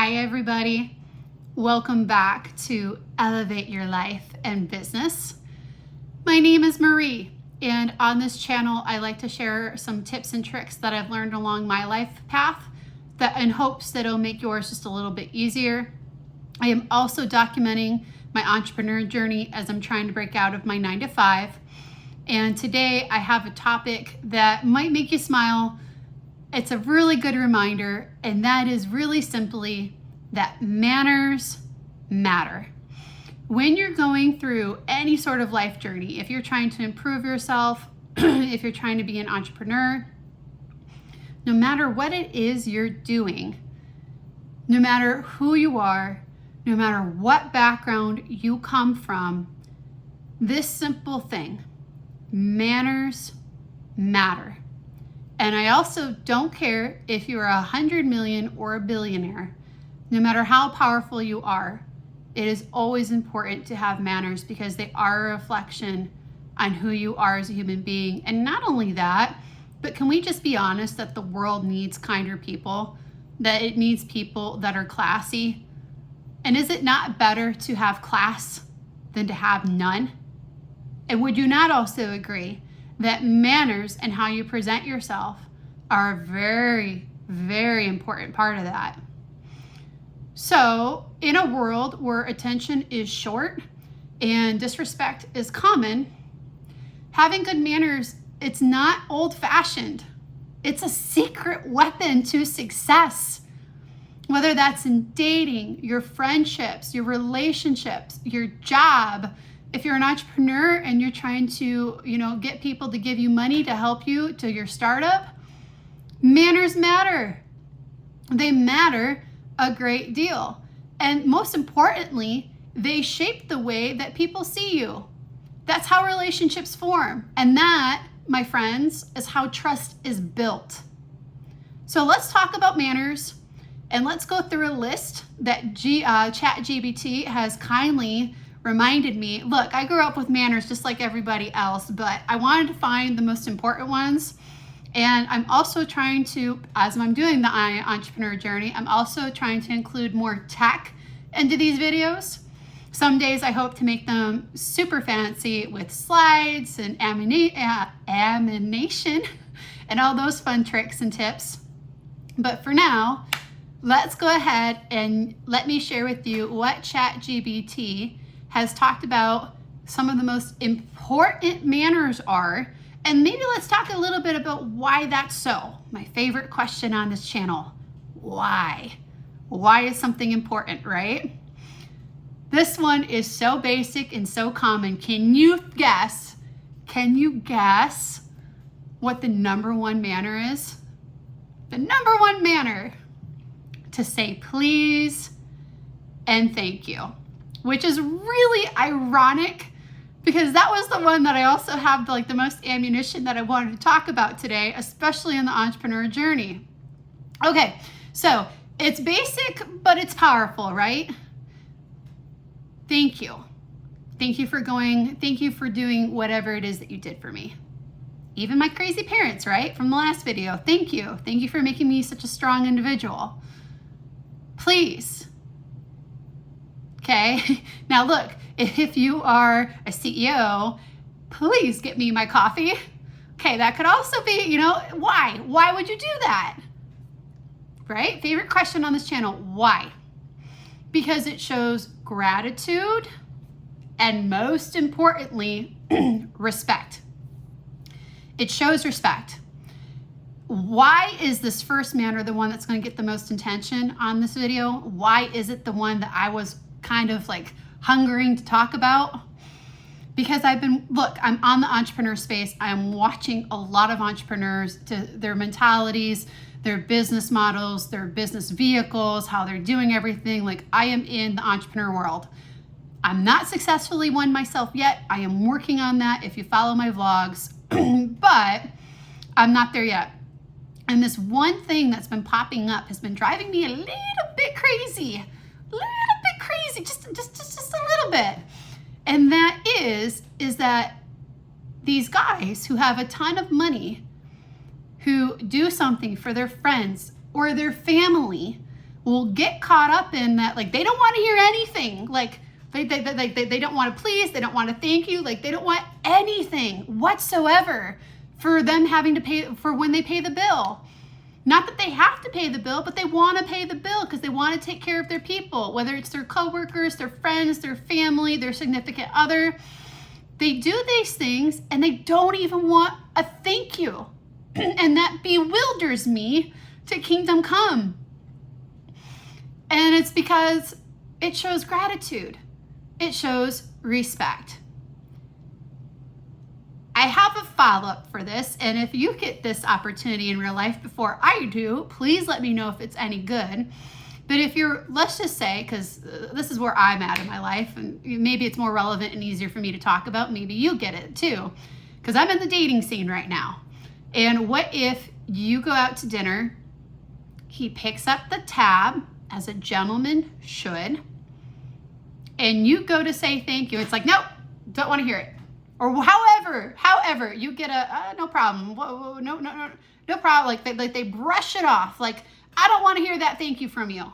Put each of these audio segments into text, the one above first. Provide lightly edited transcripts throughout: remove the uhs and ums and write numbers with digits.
Hi, everybody. Welcome back to Elevate Your Life and Business. My name is Marie, and on this channel, I like to share some tips and tricks that I've learned along my life path that in hopes that it'll make yours just a little bit easier. I am also documenting my entrepreneur journey as I'm trying to break out of my 9-to-5. And today I have a topic that might make you smile. It's a really good reminder, and that is really simply that manners matter. When you're going through any sort of life journey, if you're trying to improve yourself, if you're trying to be an entrepreneur, no matter what it is you're doing, no matter who you are, no matter what background you come from, this simple thing, manners matter. And I also don't care if you're 100 million or a billionaire. No matter how powerful you are, it is always important to have manners because they are a reflection on who you are as a human being. And not only that, but can we just be honest that the world needs kinder people, that it needs people that are classy? And is it not better to have class than to have none? And would you not also agree that manners and how you present yourself are a very, very important part of that? So in a world where attention is short and disrespect is common, having good manners, it's not old-fashioned. It's a secret weapon to success. Whether that's in dating, your friendships, your relationships, your job. If you're an entrepreneur and you're trying to, get people to give you money to help you to your startup, manners matter. They matter a great deal. And most importantly, they shape the way that people see you. That's how relationships form. And that, my friends, is how trust is built. So let's talk about manners, and let's go through a list that ChatGPT has kindly reminded me. Look, I grew up with manners just like everybody else, but I wanted to find the most important ones. And I'm also trying to, as I'm doing the entrepreneur journey, I'm also trying to include more tech into these videos. Some days I hope to make them super fancy with slides and animation and all those fun tricks and tips. But for now, let's go ahead and let me share with you what ChatGPT has talked about some of the most important manners are, and maybe let's talk a little bit about why that's so. My favorite question on this channel, why? Why is something important, right? This one is so basic and so common. Can you guess what the number one manner is? The number one manner: to say please and thank you. Which is really ironic because that was the one that I also have the most ammunition that I wanted to talk about today, especially in the entrepreneur journey. Okay, so it's basic, but it's powerful, right? Thank you. Thank you for doing whatever it is that you did for me. Even my crazy parents, right? From the last video. Thank you. Thank you for making me such a strong individual. Please. Okay, now look, if you are a CEO, please get me my coffee. Okay, that could also be, why? Why would you do that? Right? Favorite question on this channel, why? Because it shows gratitude and most importantly, respect. It shows respect. Why is this first manner the one that's going to get the most attention on this video? Why is it the one that I was kind of hungering to talk about? Because I'm on the entrepreneur space. I'm watching a lot of entrepreneurs, to their mentalities, their business models, their business vehicles, how they're doing everything. I am in the entrepreneur world. I'm not successfully one myself yet. I am working on that if you follow my vlogs, but I'm not there yet. And this one thing that's been popping up has been driving me a little bit crazy. Just a little bit. And that is that these guys who have a ton of money, who do something for their friends or their family, will get caught up in that, like, they don't want to hear anything. Like, they don't want to please, they don't want to thank you, like they don't want anything whatsoever for them having to pay for when they pay the bill. Not that they have to pay the bill, but they want to pay the bill because they want to take care of their people, whether it's their coworkers, their friends, their family, their significant other. They do these things and they don't even want a thank you. And that bewilders me to kingdom come. And it's because it shows gratitude. It shows respect. I have a follow-up for this, and if you get this opportunity in real life before I do, please let me know if it's any good. But if you're, let's just say, because this is where I'm at in my life, and maybe it's more relevant and easier for me to talk about, maybe you get it too, because I'm in the dating scene right now. And what if you go out to dinner, he picks up the tab, as a gentleman should, and you go to say thank you. It's like, nope, don't want to hear it. Or however, you get a, no problem. Whoa, no problem. Like they brush it off. Like, I don't want to hear that thank you from you.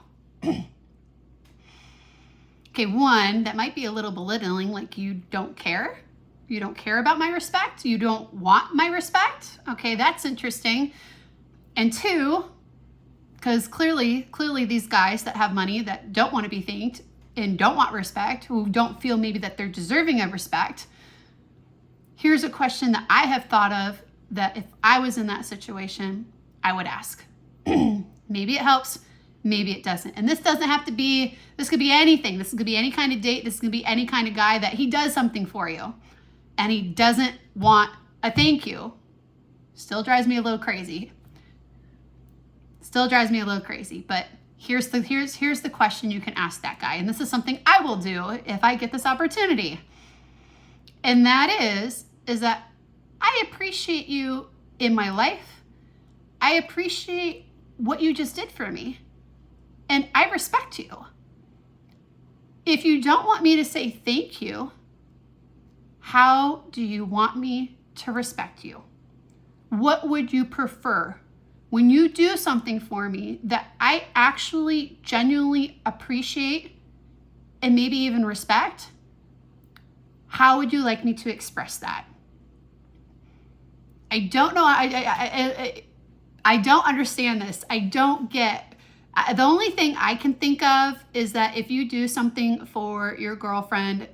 Okay, one, that might be a little belittling, like you don't care. You don't care about my respect. You don't want my respect. Okay, that's interesting. And two, because clearly these guys that have money that don't want to be thanked and don't want respect, who don't feel maybe that they're deserving of respect. Here's a question that I have thought of that if I was in that situation, I would ask. Maybe it helps, maybe it doesn't. And this doesn't have to be, this could be anything. This could be any kind of date. This could be any kind of guy that he does something for you and he doesn't want a thank you. Still drives me a little crazy. But here's the question you can ask that guy. And this is something I will do if I get this opportunity. And that is that I appreciate you in my life. I appreciate what you just did for me. And I respect you. If you don't want me to say thank you, how do you want me to respect you? What would you prefer? When you do something for me that I actually genuinely appreciate and maybe even respect, how would you like me to express that? I don't know. I don't understand this. I don't get. The only thing I can think of is that if you do something for your girlfriend,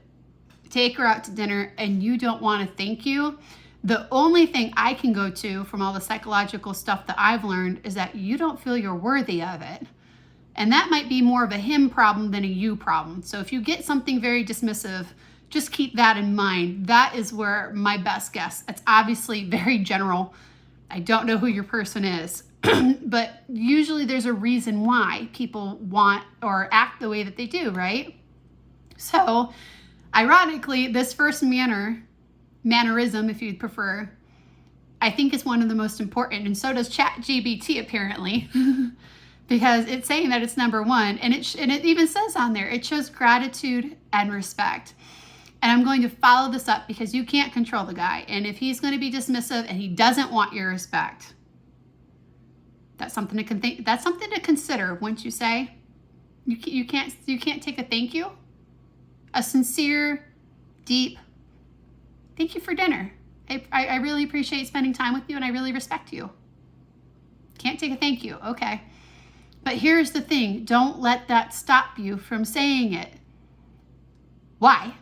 take her out to dinner, and you don't want to thank you, the only thing I can go to from all the psychological stuff that I've learned is that you don't feel you're worthy of it. And that might be more of a him problem than a you problem. So if you get something very dismissive, just keep that in mind. That is where my best guess. It's obviously very general. I don't know who your person is, but usually there's a reason why people want or act the way that they do, right? So ironically, this first mannerism, if you'd prefer, I think is one of the most important, and so does ChatGPT apparently, because it's saying that it's number one, and it even says on there, it shows gratitude and respect. And I'm going to follow this up because you can't control the guy, and if he's going to be dismissive and he doesn't want your respect, that's something to that's something to consider. Wouldn't you say? You can't take a thank you, a sincere, deep thank you for dinner. I really appreciate spending time with you and I really respect you. Can't take a thank you. Okay. But here's the thing. Don't let that stop you from saying it. Why?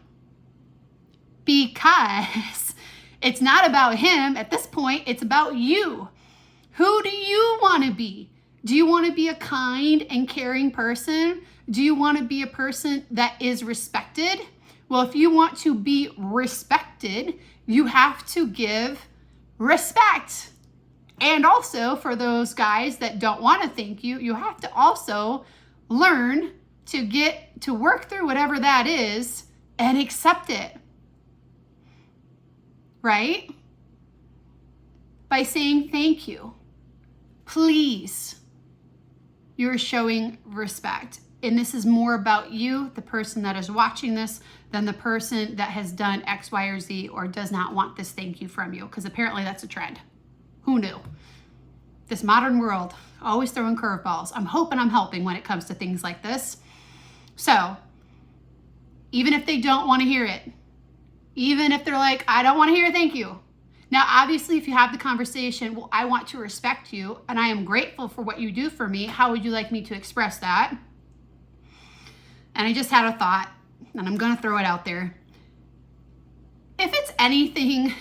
Because it's not about him at this point. It's about you. Who do you want to be? Do you want to be a kind and caring person? Do you want to be a person that is respected? Well, if you want to be respected, you have to give respect. And also for those guys that don't want to thank you, you have to also learn to get to work through whatever that is and accept it. Right? By saying thank you. Please. You're showing respect. And this is more about you, the person that is watching this, than the person that has done X, Y, or Z or does not want this thank you from you. Because apparently that's a trend. Who knew? This modern world. always throwing curveballs. I'm hoping I'm helping when it comes to things like this. So even if they don't want to hear it, even if they're like, I don't want to hear it, thank you. Now, obviously, if you have the conversation, well, I want to respect you and I am grateful for what you do for me. How would you like me to express that? And I just had a thought and I'm going to throw it out there. If it's anything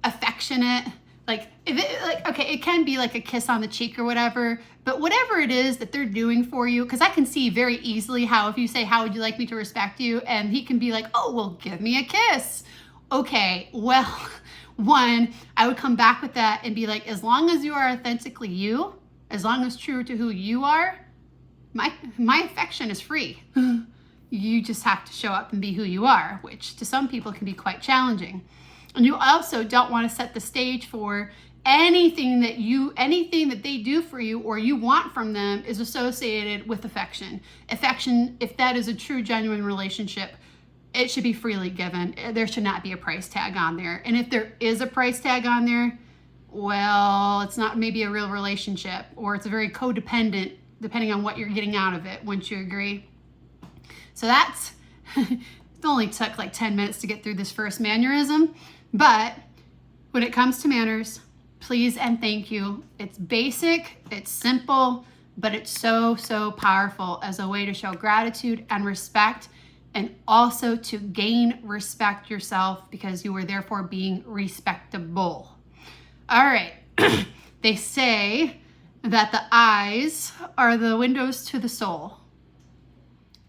affectionate, like if it like, okay, it can be like a kiss on the cheek or whatever, but whatever it is that they're doing for you, because I can see very easily how if you say, how would you like me to respect you? And he can be like, oh, well, give me a kiss. Okay, well, one, I would come back with that and be like, as long as you are authentically you, as long as true to who you are, my affection is free. You just have to show up and be who you are, which to some people can be quite challenging. And you also don't want to set the stage for anything that they do for you or you want from them is associated with affection. Affection, if that is a true, genuine relationship, it should be freely given. There should not be a price tag on there. And if there is a price tag on there, well, it's not maybe a real relationship, or it's a very codependent, depending on what you're getting out of it, wouldn't you agree? So that's, it only took like 10 minutes to get through this first mannerism. But when it comes to manners, please and thank you. It's basic, it's simple, but it's so, so powerful as a way to show gratitude and respect, and also to gain respect yourself because you are therefore being respectable. All right. They say that the eyes are the windows to the soul.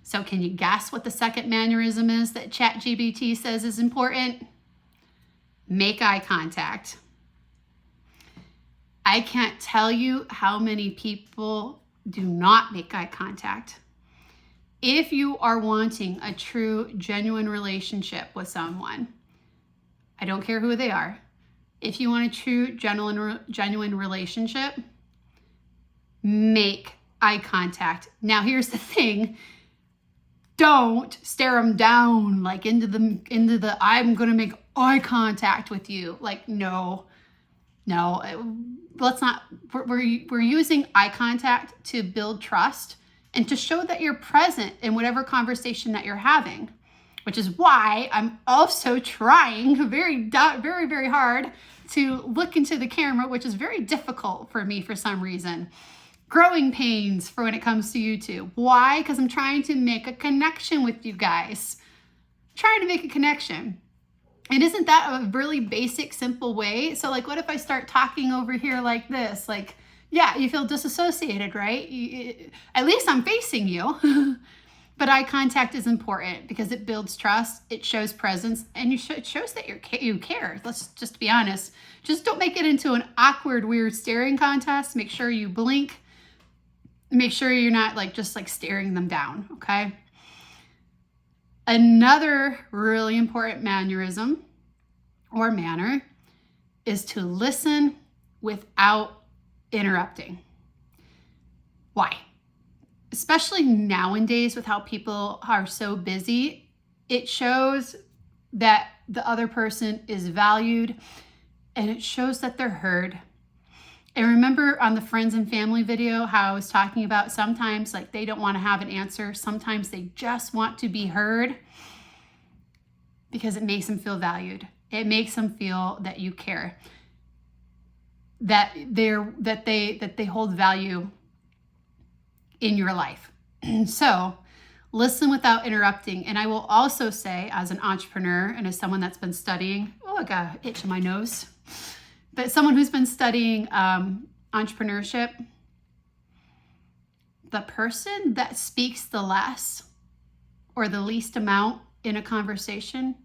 So can you guess what the second mannerism is that ChatGPT says is important? Make eye contact. I can't tell you how many people do not make eye contact. If you are wanting a true, genuine relationship with someone, I don't care who they are. If you want a true, genuine relationship, make eye contact. Now, here's the thing. Don't stare them down like into the I'm going to make eye contact with you. Like, no, let's not. We're using eye contact to build trust and to show that you're present in whatever conversation that you're having, which is why I'm also trying very, very hard to look into the camera, which is very difficult for me for some reason. Growing pains for when it comes to YouTube. Why? Because I'm trying to make a connection with you guys. Trying to make a connection. And isn't that a really basic, simple way? So like, what if I start talking over here like this? Like, yeah, you feel disassociated, right? At least I'm facing you. But eye contact is important because it builds trust, it shows presence, and it shows that you care. Let's just be honest. Just don't make it into an awkward, weird staring contest. Make sure you blink. Make sure you're not just staring them down, okay? Another really important mannerism or manner is to listen without interrupting. Why? Especially nowadays with how people are so busy, it shows that the other person is valued and it shows that they're heard. And remember on the friends and family video how I was talking about sometimes they don't want to have an answer. Sometimes they just want to be heard because it makes them feel valued. It makes them feel that you care, that they hold value in your life. So listen without interrupting. And I will also say, as an entrepreneur and as someone that's been studying, oh, I got an itch in my nose. But someone who's been studying entrepreneurship, the person that speaks the less or the least amount in a conversation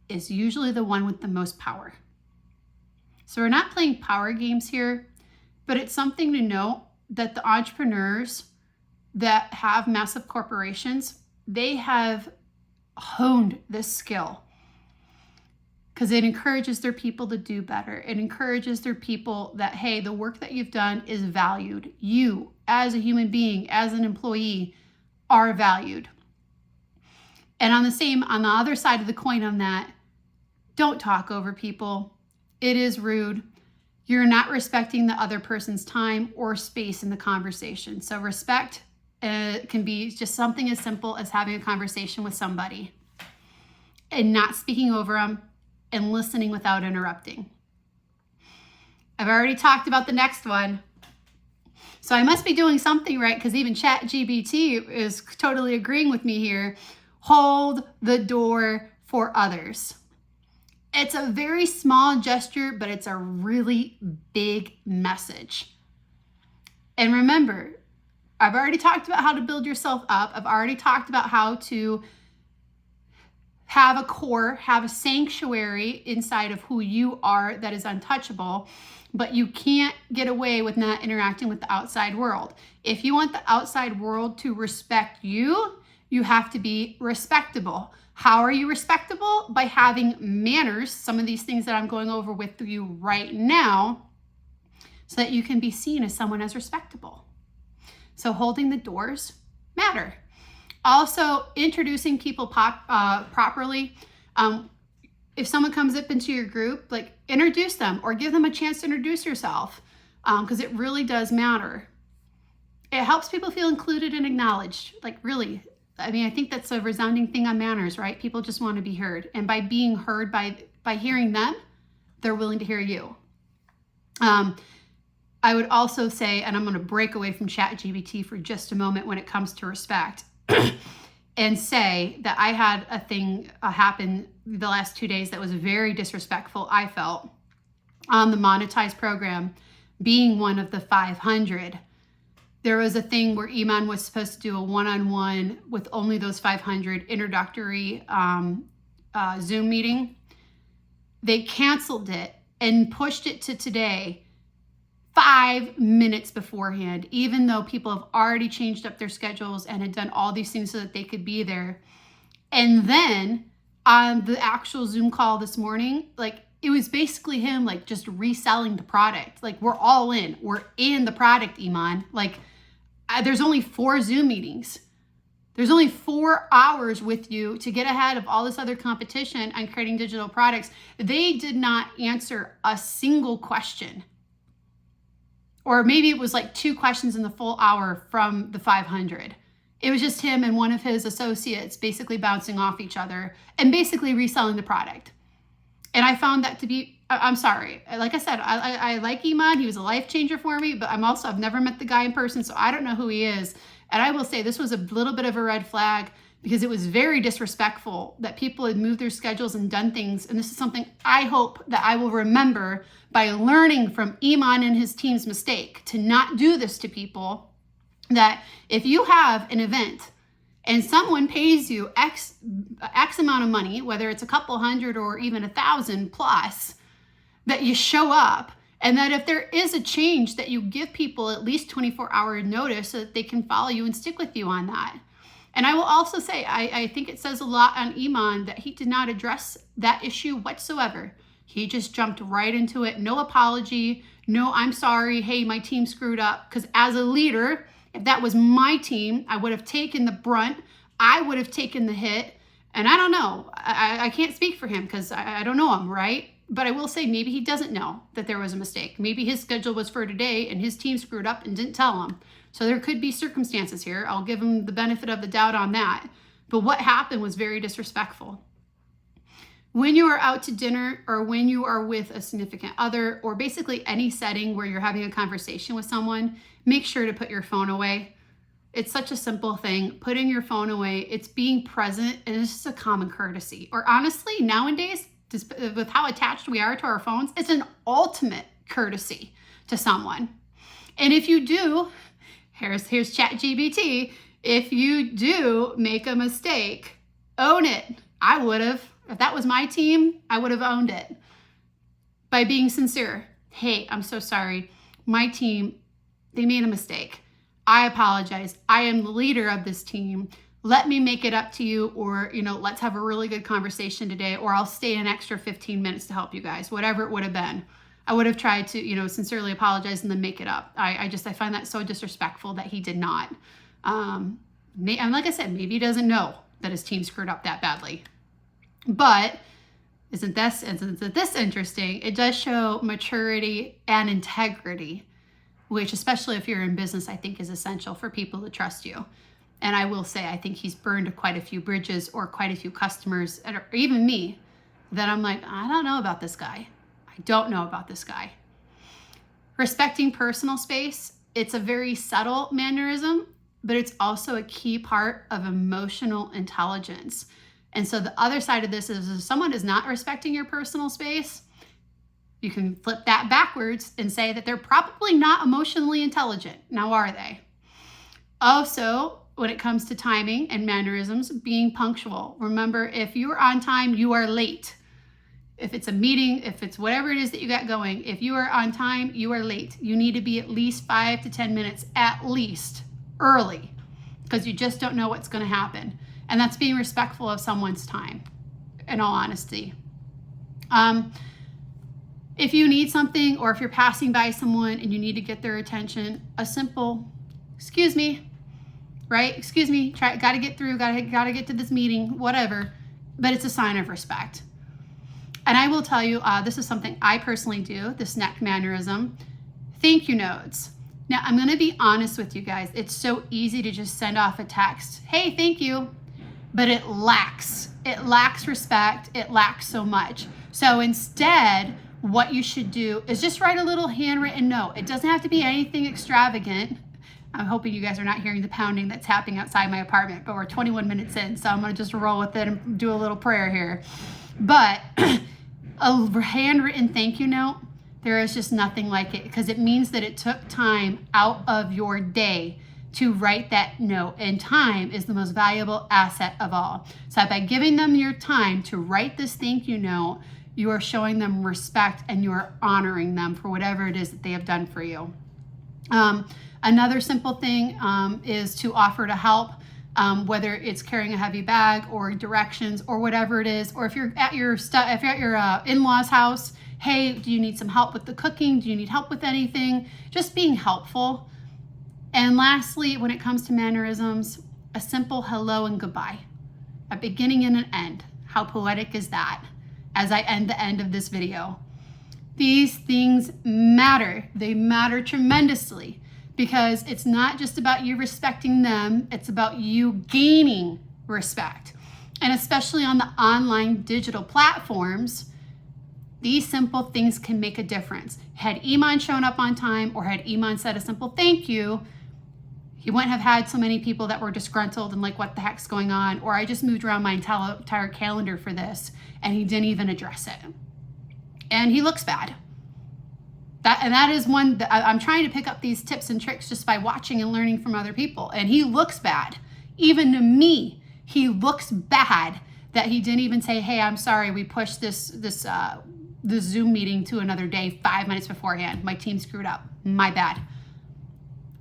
is usually the one with the most power. So we're not playing power games here, but it's something to note that the entrepreneurs that have massive corporations, they have honed this skill. Because it encourages their people to do better. It encourages their people that, hey, the work that you've done is valued. You, as a human being, as an employee, are valued. And on the other side of the coin on that, don't talk over people. It is rude. you're not respecting the other person's time or space in the conversation. So respect can be just something as simple as having a conversation with somebody and not speaking over them and listening without interrupting. I've already talked about the next one. So I must be doing something right, because even ChatGPT is totally agreeing with me here. Hold the door for others. It's a very small gesture, but it's a really big message. And remember, I've already talked about how to build yourself up. I've already talked about how to have a core, have a sanctuary inside of who you are that is untouchable, but you can't get away with not interacting with the outside world. If you want the outside world to respect you, you have to be respectable. How are you respectable? By having manners, some of these things that I'm going over with you right now, so that you can be seen as someone as respectable. So holding the doors matter. Also, introducing people properly. If someone comes up into your group, like, introduce them or give them a chance to introduce yourself, because it really does matter. It helps people feel included and acknowledged. Like, really, I mean, I think that's a resounding thing on manners, right? People just want to be heard. And by being heard, by hearing them, they're willing to hear you. I would also say, and I'm going to break away from ChatGPT for just a moment when it comes to respect, and say that I had a thing happen the last 2 days that was very disrespectful, I felt, on the monetized program, being one of the 500. There was a thing where Iman was supposed to do a one-on-one with only those 500 introductory Zoom meeting. They canceled it and pushed it to today, 5 minutes beforehand, even though people have already changed up their schedules and had done all these things so that they could be there. And then on the actual Zoom call this morning, like, it was basically him, like, just reselling the product. Like, we're all in. We're in the product, Iman. Like, there's only 4 Zoom meetings. There's only 4 hours with you to get ahead of all this other competition on creating digital products. They did not answer a single question. Or maybe it was like 2 questions in the full hour from the 500. It was just him and one of his associates basically bouncing off each other and basically reselling the product. And I found that to be, I'm sorry. Like I said, I like Iman. He was a life changer for me, but I've never met the guy in person, so I don't know who he is. And I will say this was a little bit of a red flag, because it was very disrespectful that people had moved their schedules and done things. And this is something I hope that I will remember by learning from Iman and his team's mistake, to not do this to people. That if you have an event and someone pays you X amount of money, whether it's a couple hundred or even 1,000 plus, that you show up, and that if there is a change, that you give people at least 24-hour notice so that they can follow you and stick with you on that. And I will also say, I think it says a lot on Iman that he did not address that issue whatsoever. He just jumped right into it. No apology. No, I'm sorry. Hey, my team screwed up. Because as a leader, if that was my team, I would have taken the brunt. I would have taken the hit. And I don't know. I can't speak for him because I don't know him, right? But I will say, maybe he doesn't know that there was a mistake. Maybe his schedule was for today and his team screwed up and didn't tell him. So there could be circumstances here. I'll give him the benefit of the doubt on that. But what happened was very disrespectful. When you are out to dinner, or when you are with a significant other, or basically any setting where you're having a conversation with someone, make sure to put your phone away. It's such a simple thing. Putting your phone away, it's being present, and it's just a common courtesy. Or honestly, nowadays, with how attached we are to our phones, it's an ultimate courtesy to someone. And if you do, here's ChatGPT, if you do make a mistake, own it. I would have. If that was my team, I would have owned it by being sincere. Hey, I'm so sorry. My team, they made a mistake. I apologize. I am the leader of this team. Let me make it up to you, or, let's have a really good conversation today, or I'll stay an extra 15 minutes to help you guys, whatever it would have been. I would have tried to, sincerely apologize and then make it up. I find that so disrespectful that he did not. And like I said, maybe he doesn't know that his team screwed up that badly. But Isn't this interesting? It does show maturity and integrity, which, especially if you're in business, I think is essential for people to trust you. And I will say, I think he's burned quite a few bridges or quite a few customers, or even me, that I'm like, I don't know about this guy. I don't know about this guy. Respecting personal space, it's a very subtle mannerism, but it's also a key part of emotional intelligence. And so the other side of this is if someone is not respecting your personal space, you can flip that backwards and say that they're probably not emotionally intelligent. Now, are they? Also, when it comes to timing and mannerisms, being punctual. Remember, if you are on time, you are late. If it's a meeting, if it's whatever it is that you got going, if you are on time, you are late. You need to be at least 5 to 10 minutes at least early, because you just don't know what's going to happen. And that's being respectful of someone's time, in all honesty. If you need something, or if you're passing by someone and you need to get their attention, a simple, excuse me, right? Excuse me, gotta get through, gotta get to this meeting, whatever, but it's a sign of respect. And I will tell you, this is something I personally do, this neck mannerism, thank you notes. Now, I'm gonna be honest with you guys. It's so easy to just send off a text, hey, thank you, but it lacks respect, it lacks so much. So instead, what you should do is just write a little handwritten note. It doesn't have to be anything extravagant. I'm hoping you guys are not hearing the pounding that's happening outside my apartment, but we're 21 minutes in, so I'm gonna just roll with it and do a little prayer here. But a handwritten thank you note, there is just nothing like it, because it means that it took time out of your day to write that note, and time is the most valuable asset of all. So by giving them your time to write this thank you note, you are showing them respect and you are honoring them for whatever it is that they have done for you. Another simple thing is to offer to help, whether it's carrying a heavy bag or directions or whatever it is, or if you're at your in-laws' house, hey, do you need some help with the cooking? Do you need help with anything? Just being helpful. And lastly, when it comes to mannerisms, a simple hello and goodbye, a beginning and an end. How poetic is that? As I end the end of this video. These things matter. They matter tremendously, because it's not just about you respecting them, it's about you gaining respect. And especially on the online digital platforms, these simple things can make a difference. Had Iman shown up on time, or had Iman said a simple thank you, he wouldn't have had so many people that were disgruntled and like, what the heck's going on? Or I just moved around my entire calendar for this, and he didn't even address it. And he looks bad. That is one that I'm trying to pick up these tips and tricks just by watching and learning from other people. And he looks bad. Even to me, he looks bad that he didn't even say, hey, I'm sorry, we pushed this Zoom meeting to another day 5 minutes beforehand. My team screwed up. My bad.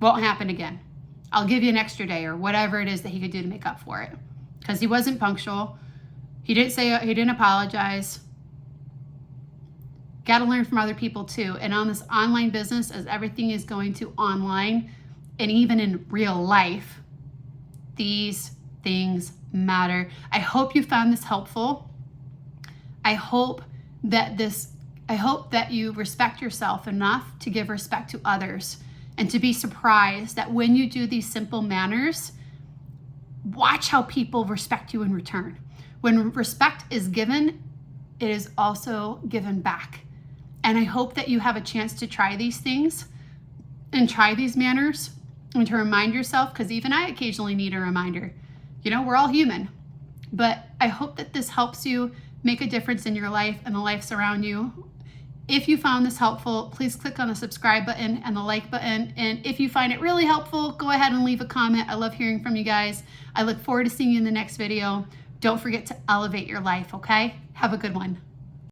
Won't happen again. I'll give you an extra day, or whatever it is that he could do to make up for it. Because he wasn't punctual. He didn't apologize. Got to learn from other people too. And on this online business, as everything is going to online, and even in real life, these things matter. I hope you found this helpful. I hope that you respect yourself enough to give respect to others, and to be surprised that when you do these simple manners, watch how people respect you in return. When respect is given, it is also given back. And I hope that you have a chance to try these things and try these manners, and to remind yourself, because even I occasionally need a reminder. You know, we're all human. But I hope that this helps you make a difference in your life and the lives around you. If you found this helpful, please click on the subscribe button and the like button. And if you find it really helpful, go ahead and leave a comment. I love hearing from you guys. I look forward to seeing you in the next video. Don't forget to elevate your life, okay? Have a good one.